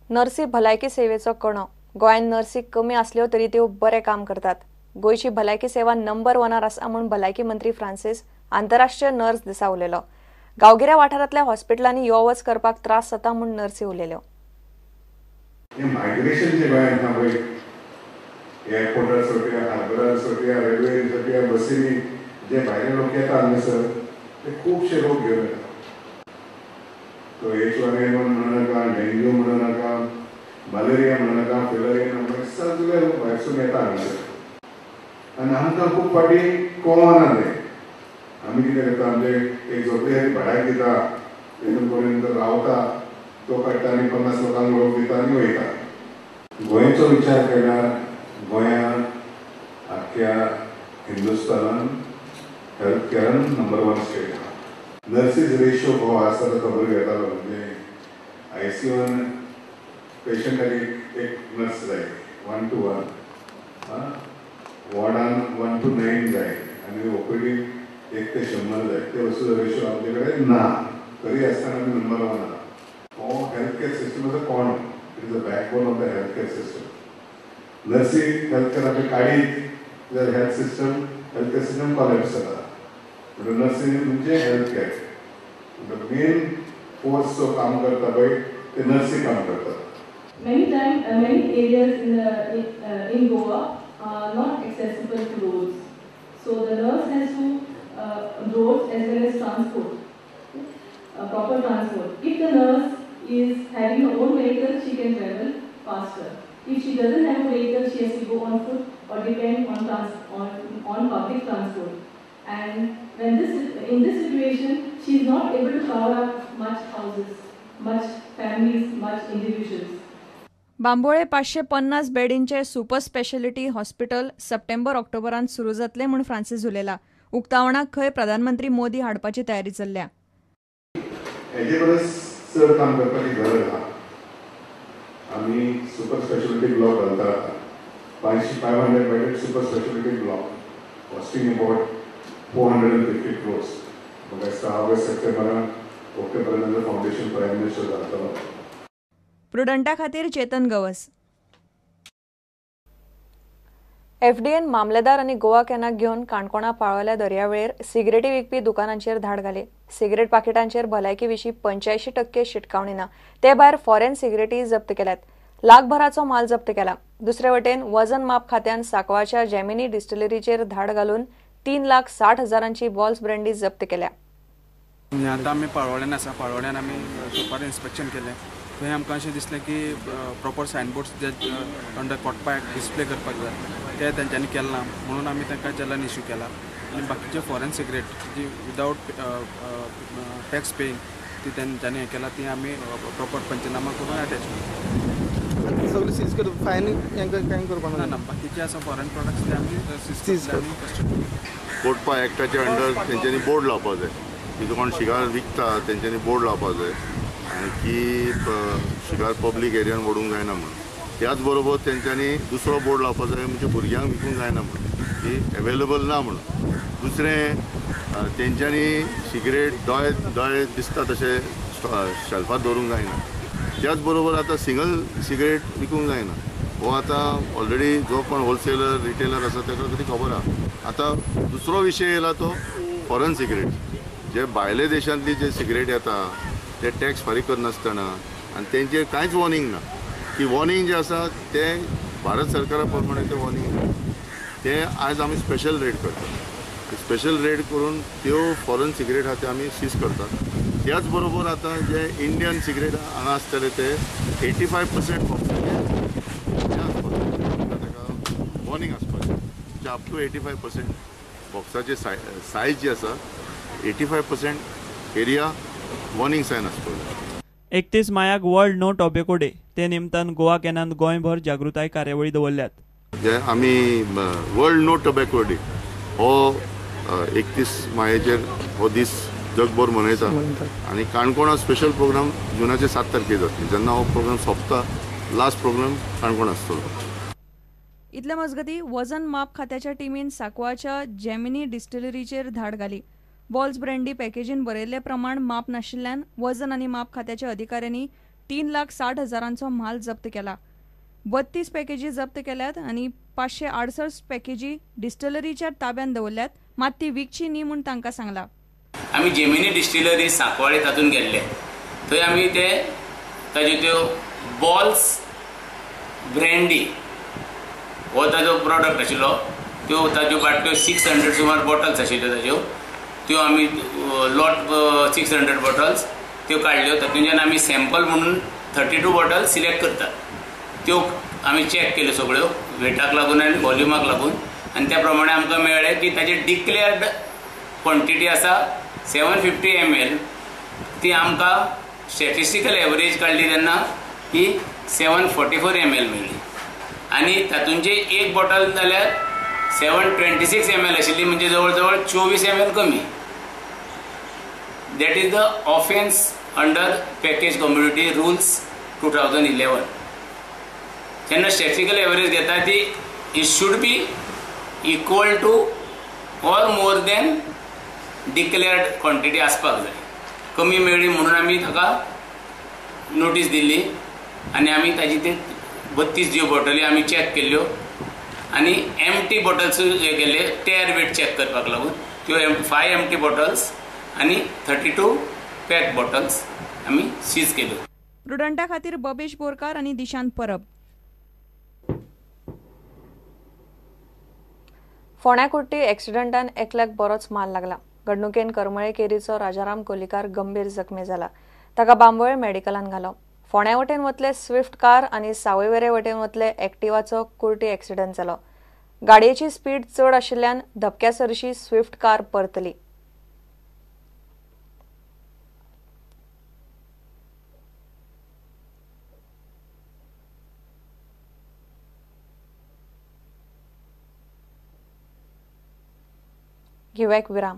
नर्सी भलायकी सेवेचो कणो. गोंयांत नर्सी कमी आसल्यो तरी त्यो बरें काम करतात. गोंयची भलायकी सेवा नंबर 1 आसा म्हूण भलायकी मंत्री फ्रांसीस आंतरराष्ट्रीय नर्स दिसा उलयलो. गांवगिऱ्या वाठारांतल्या हॉस्पिटलांनी यो वच करपाक त्रास जाता म्हूण नर्सी उलयल्यो. मायग्रेशन जे गोंयांत ना पळय, एअरपोर्टार सोडया, हार्बरार सोडया, रेल्वे सोडया, बसींनी जे भायले लोक येता हांगासर ते खुबशे लोक घेवन येता. तो H1N1 म्हणू नाका, डेंग्यू म्हणू नाका, मलेरिया म्हणू नाका, फिलरिया म्हणू नाका, सगळे लोक भायरसून येता हांगासर. आनी आमकां खूब फाटी कळना तें. आमी कितें करता, आमचे एक झोपडी भाड्याक दिता, तेतून पर्यंत रावता, तो काडटा आनी 50 लोकांक वळख दिता आनी वयता. गोंयचो विचार केल्यार गोंयांत आख्ख्या हिंदुस्तानान हेल्थ केअरान नंबर 1 स्टेट आहा. नर्सीज रेशियो हो आसा तो खबर घेतालो, म्हणजे ICUन पेशंटाक एक नर्स जाय 1 to 1, वॉर्डान 1 to 9 जाय आनी OPD 1 ते 100 जाय. ते वस्तू रेशियो आमचे कडेन ना, तरी आसतना आमी नंबर 1 आहा. हो हेल्थ केअर सिस्टमाचो कोण, it is the backbone of the health care system. Narsi health care आमी काडीत जाल्यार हेल्थ केअर सिस्टम कॉलेप्स जाता. म्हणून नर्सिंग म्हणजे हेल्थ केअर. मेन फोर्स जो काम करता पळय ते नर्सी काम करतात. Many areas in Goa are not accessible to roads, so the nurse has to roads as well as transport, proper transport. If the nurse is having her own vehicle, she can travel faster. If she doesn't have a vehicle, she has to go on foot or depend on public transport. And in this situation, she is not able to cover up much houses, much families, much individuals. Bambolim 550 बेडींचे super speciality hospital सप्टेंबर-ऑक्टोबरांत सुरू जातले म्हूण Francis उलयला. उक्तावणाक खंय प्रधानमंत्री मोदी हाडपाची तयारी चल्ल्या. हेजे परस चड काम करपाची गरज आहा. आमी सुपर स्पेशालिटी ब्लॉक घालता, 500 bedded super speciality block, costing about 450 crores. म्हाका दिसता ऑगस्ट सप्टेंबराक ऑक्टोबरांत फावंडेशन प्रायम मिनिस्टर जातलो. प्रुडंटा खातीर चेतन गवस. FDAन मामलेदार आनी गोवा कॅनाक घेवन काणकोणा पाळोल्या दर्यावेळेर सिगरेटी विकपी दुकानांचेर धाड घाली. सिगरेट पाकिटांचेर भलायकी विशीं 85% शिटकावणी ना. ते भायर फॉरेन सिगरेटी जप्त केल्यात. लाखभराचो माल जप्त केला. दुसरे वटेन वजन माप खात्यान सांकवाळच्या जेमिनी डिस्टिलरीचेर धाड घालून 3,60,000ची बॉल्स ब्रँडी जप्त केल्या. आतां आमी पाळोळ्यान आसा, पाळोळ्यान आमी शॉपार इन्स्पेक्शन केलें. थंय आमकां अशें दिसलें की प्रॉपर सायनबोर्ड्स जे अंडर कोटपाक डिस्प्ले करपाक जाय ते तेंच्यांनी केलें ना, म्हणून आमी तांकां चलन इश्यू केला. आनी बाकीचे फॉरेन सिगरेट जी विदावट टॅक्स पेईंग ती तेंच्यांनी हें केला, ती आमी प्रॉपर पंचनामा करून अटॅच केला. सगळे सीज करप, फायन कांय करपाक ना. बाकीचे आसा फॉरेन प्रॉडक्ट्स ते आमी सीज करता. कोटपा एक्टाच्या अंडर तेंच्यांनी बोर्ड लावपाक जाय. की कोण शिगार विकता तेंच्यांनी बोर्ड लावपाक जाय आनी की शिगार पब्लीक एरियान व्हडूंक जायना म्हणून. त्याच बरोबर तेंच्यांनी दुसरो बोर्ड लावपाक जाय, म्हणजे भुरग्यांक विकूंक जायना म्हणून, की अवेलेबल ना म्हणून. दुसरें तेंच्यांनी सिगरेट दोळे दिसता तशें शेल्फार दवरूंक जायना. त्याच बरोबर आतां सिंगल सिगरेट विकूंक जायना. हो आतां ऑलरेडी जो कोण होलसेलर रिटेलर आसा ताका तरी खबर आहा. आतां दुसरो विशय येयला तो फॉरेन सिगरेट. जे भायले देशांतली जे सिगरेट येता ते टॅक्स फारीक करनासतना आनी तेंचेर कांयच वॉर्निंग ना. की वॉर्निंग जे आसा ते भारत सरकारा प्रमाणे ते वॉर्निंग ना. ते आयज आमी स्पेशल रेड करतात. स्पेशल रेड करून त्यो फॉरेन सिगरेट आहा ते आमी सीज करतात. त्याच बरोबर आतां जे इंडियन सिगरेट हांगा आसतले ते 85% ताका वॉर्निंग आसपाचें. म्हणजे अप टू 85% बॉक्साचे सायज जी आसा 85% एरिया वॉर्निंग सायन आसपाक. 31 मायाक वर्ल्ड नो टॉबॅको डे. ते निमतान गोवा कॅनान गोंयभर जागृताय कार्यावळी दवरल्यात. जे आमी वर्ल्ड नो टॉबॅको डे हो 31 मायेचेर हो दीस जगभर मनयता. आनी काणकोणा स्पेशल प्रोग्राम जुनाचे 7 तारखेक जातली. जेन्ना हो प्रोग्राम सोंपता लास्ट प्रोग्राम काणकोण आसतलो. इतले मजगतीं वजन माप खात्याच्या टिमीन सांकवाळच्या जेमिनी डिस्टिलरीचेर धाड घाली. बॉल्स ब्रँडी पॅकेजीन बरयल्ले प्रमाण माप नाशिल्ल्यान वजन आनी माप खात्याच्या अधिकाऱ्यांनी 3,60,000 माल जप्त केला. 32 पॅकेजी जप्त केल्यात आणि 568 पॅकेजी डिस्टिलरीच्या ताब्यात दवरल्यात, मात ती विकची न्ही म्हूण तांकां सांगला. आमी जेमिनी डिस्टिलरी सांकवाळे तातूंत गेल्ले. थंय आमी ताज्यो त्यो बॉल्स ब्रँडी हो ताजो प्रॉडक्ट आशिल्लो. ताज्यो बाटल्यो 600 सुमार बॉटल्स आशिल्ल्यो ताज्यो. त्यो आमी लॉट 600 बॉटल्स त्यो काडल्यो. तातूंतल्यान आमी सॅम्पल म्हणून 32 बॉटल्स सिलेक्ट करतात. त्यो आमी चॅक केल्यो सगळ्यो वेटाक लागून आनी वॉल्युमाक लागून, आनी त्या प्रमाणे आमकां मेळ्ळें की ताजी डिक्लेअर्ड क्वॉन्टिटी आसा 750 ml. ती आमकां स्टॅटिस्टिकल एवरेज काडली तेन्ना ही 744 ml मेळ्ळी. आनी तातूंची एक बॉटल जाल्यार 726 ml आशिल्ली, म्हणजे जवळ जवळ 24 ml कमी. That is the offence under package community rules 2011. जेन्ना स्टॅटिस्टिकल एवरेज घेता ती it should be equal to or more than declared quantity आसपाक जाय. कमी मेळ्ळी म्हणून आमी ताका नोटीस दिल्ली आनी आमी ताजी ते 32 ज्यो बॉटली आमी चॅक केल्ल्यो आनी एम्प्टी बॉटल्स हे केले टेअर वेट चॅक करपाक लागून. त्यो 5 एम्प्टी बॉटल्स आनी 32 पॅक बॉटल्स आमी सीज केल्यो. प्रुडंटा खातीर बबेश बोरकार आनी दिशांत परब. फोंड्या कुट्टी एक्सिडंटान एकल्याक बरोच माल लागला. घडणुकेन करमळे केरीचो राजाराम कोलीकार गंभीर जखमी जाला. ताका बांबोळे मेडिकलान घालो. फोंड्या वटेन वतले स्विफ्ट कार आनी सावयवेरे वटेन वतले एक्टिवाचो कुर्टी एक्सिडंट जालो. गाडयेची स्पीड चड आशिल्ल्यान धपक्या सरशी स्विफ्ट कार परतली. घेऊया एक विराम.